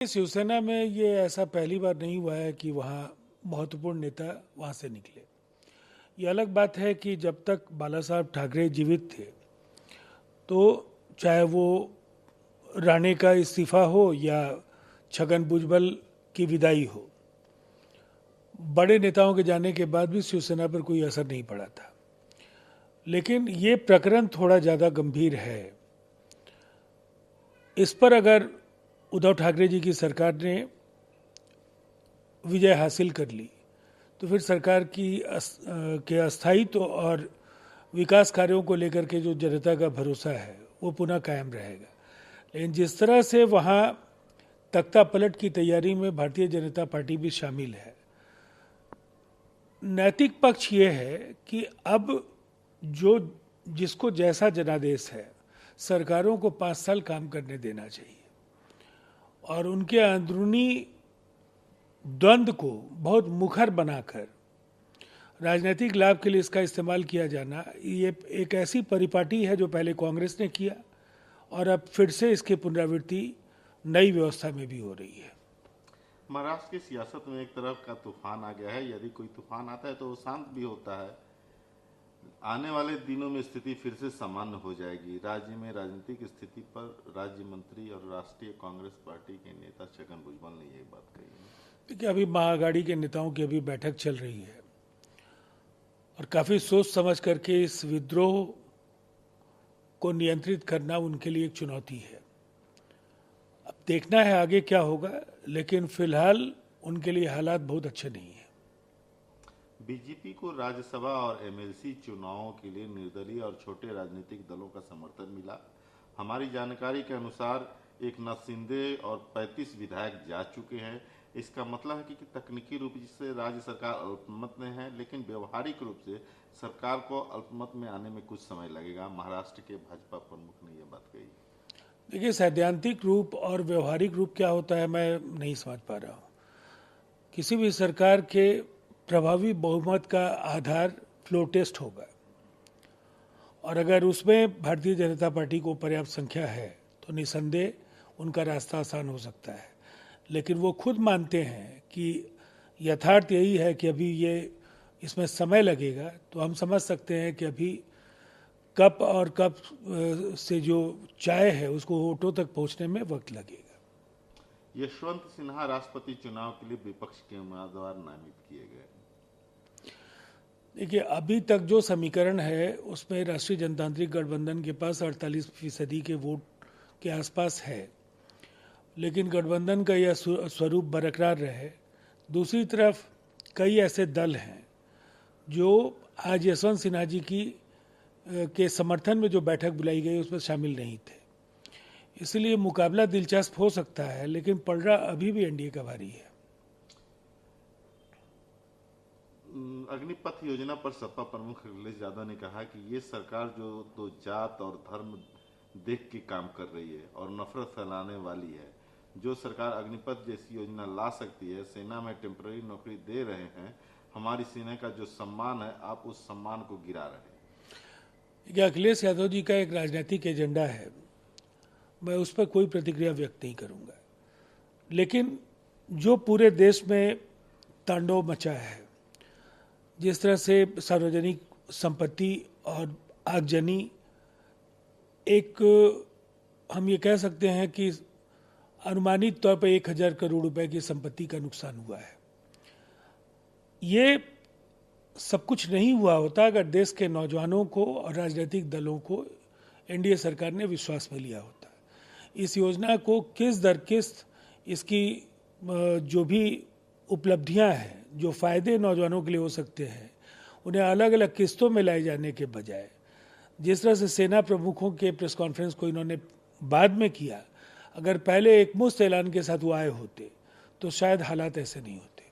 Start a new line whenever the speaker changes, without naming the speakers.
शिवसेना में ये ऐसा पहली बार नहीं हुआ है कि वहाँ महत्वपूर्ण नेता वहाँ से निकले। ये अलग बात है कि जब तक बाला साहब ठाकरे जीवित थे तो चाहे वो राणे का इस्तीफा हो या छगन भुजबल की विदाई हो, बड़े नेताओं के जाने के बाद भी शिवसेना पर कोई असर नहीं पड़ा था। लेकिन ये प्रकरण थोड़ा ज़्यादा गंभीर है। इस पर अगर उद्धव ठाकरे जी की सरकार ने विजय हासिल कर ली तो फिर सरकार के अस्थायित्व और विकास कार्यों को लेकर के जो जनता का भरोसा है वो पुनः कायम रहेगा। लेकिन जिस तरह से वहाँ तख्ता पलट की तैयारी में भारतीय जनता पार्टी भी शामिल है, नैतिक पक्ष ये है कि अब जिसको जैसा जनादेश है, सरकारों को 5 साल काम करने देना चाहिए और उनके अंदरूनी द्वंद्व को बहुत मुखर बनाकर राजनीतिक लाभ के लिए इसका इस्तेमाल किया जाना, ये एक ऐसी परिपाटी है जो पहले कांग्रेस ने किया और अब फिर से इसकी पुनरावृत्ति नई व्यवस्था में भी हो रही है।
महाराष्ट्र की सियासत में एक तरफ का तूफान आ गया है। यदि कोई तूफान आता है तो वो शांत भी होता है। आने वाले दिनों में स्थिति फिर से सामान्य हो जाएगी। राज्य में राजनीतिक स्थिति पर राज्य मंत्री और राष्ट्रीय कांग्रेस पार्टी के नेता छगन भुजबल ने ये बात कही है।
देखिए, अभी महाआघाड़ी के नेताओं की अभी बैठक चल रही है और काफी सोच समझ करके इस विद्रोह को नियंत्रित करना उनके लिए एक चुनौती है। अब देखना है आगे क्या होगा, लेकिन फिलहाल उनके लिए हालात बहुत अच्छे नहीं है।
बीजेपी को राज्यसभा और एमएलसी चुनावों के लिए निर्दलीय और छोटे राजनीतिक दलों का समर्थन मिला। हमारी जानकारी के अनुसार एकनाथ शिंदे और 35 विधायक जा चुके हैं। इसका मतलब है कि तकनीकी रूप से राज्य सरकार अल्पमत में है, लेकिन व्यवहारिक रूप से सरकार को अल्पमत में आने में कुछ समय लगेगा। महाराष्ट्र के भाजपा प्रमुख ने यह बात कही।
देखिए, सैद्धांतिक रूप और व्यवहारिक रूप क्या होता है मैं नहीं समझ पा रहा हूँ। किसी भी सरकार के प्रभावी बहुमत का आधार फ्लोर टेस्ट होगा और अगर उसमें भारतीय जनता पार्टी को पर्याप्त संख्या है तो निसंदेह उनका रास्ता आसान हो सकता है। लेकिन वो खुद मानते हैं कि यथार्थ यही है कि अभी ये इसमें समय लगेगा, तो हम समझ सकते हैं कि अभी कप और कप से जो चाय है उसको होठों तक पहुंचने में वक्त लगेगा।
यशवंत सिन्हा राष्ट्रपति चुनाव के लिए विपक्ष के उम्मीदवार नामित किए गए।
देखिए, अभी तक जो समीकरण है उसमें राष्ट्रीय जनतांत्रिक गठबंधन के पास 48% के वोट के आसपास है, लेकिन गठबंधन का यह स्वरूप बरकरार रहे। दूसरी तरफ कई ऐसे दल हैं जो आज यशवंत सिन्हा जी के समर्थन में जो बैठक बुलाई गई उसमें शामिल नहीं थे। इसलिए मुकाबला दिलचस्प हो सकता है, लेकिन पलड़ा अभी भी एनडीए का भारी है।
अग्निपथ योजना पर सपा प्रमुख अखिलेश यादव ने कहा कि ये सरकार जो तो जात और धर्म देख के काम कर रही है और नफरत फैलाने वाली है। जो सरकार अग्निपथ जैसी योजना ला सकती है, सेना में टेम्पररी नौकरी दे रहे हैं, हमारी सेना का जो सम्मान है आप उस सम्मान को गिरा रहे हैं।
क्या अखिलेश यादव जी का एक राजनीतिक एजेंडा है, मैं उस पर कोई प्रतिक्रिया व्यक्त नहीं करूंगा। लेकिन जो पूरे देश में तांडव मचा है, जिस तरह से सार्वजनिक संपत्ति और आगजनी, एक हम ये कह सकते हैं कि अनुमानित तौर पर 1000 करोड़ रुपए की संपत्ति का नुकसान हुआ है। ये सब कुछ नहीं हुआ होता अगर देश के नौजवानों को और राजनीतिक दलों को एनडीए सरकार ने विश्वास में लिया होता। इस योजना को किस दर किस्त इसकी जो भी उपलब्धियां हैं, जो फायदे नौजवानों के लिए हो सकते हैं, उन्हें अलग अलग किस्तों में लाए जाने के बजाय जिस तरह से सेना प्रमुखों के प्रेस कॉन्फ्रेंस को इन्होंने बाद में किया, अगर पहले एक मुफ्त ऐलान के साथ वो आए होते तो शायद हालात ऐसे नहीं होते।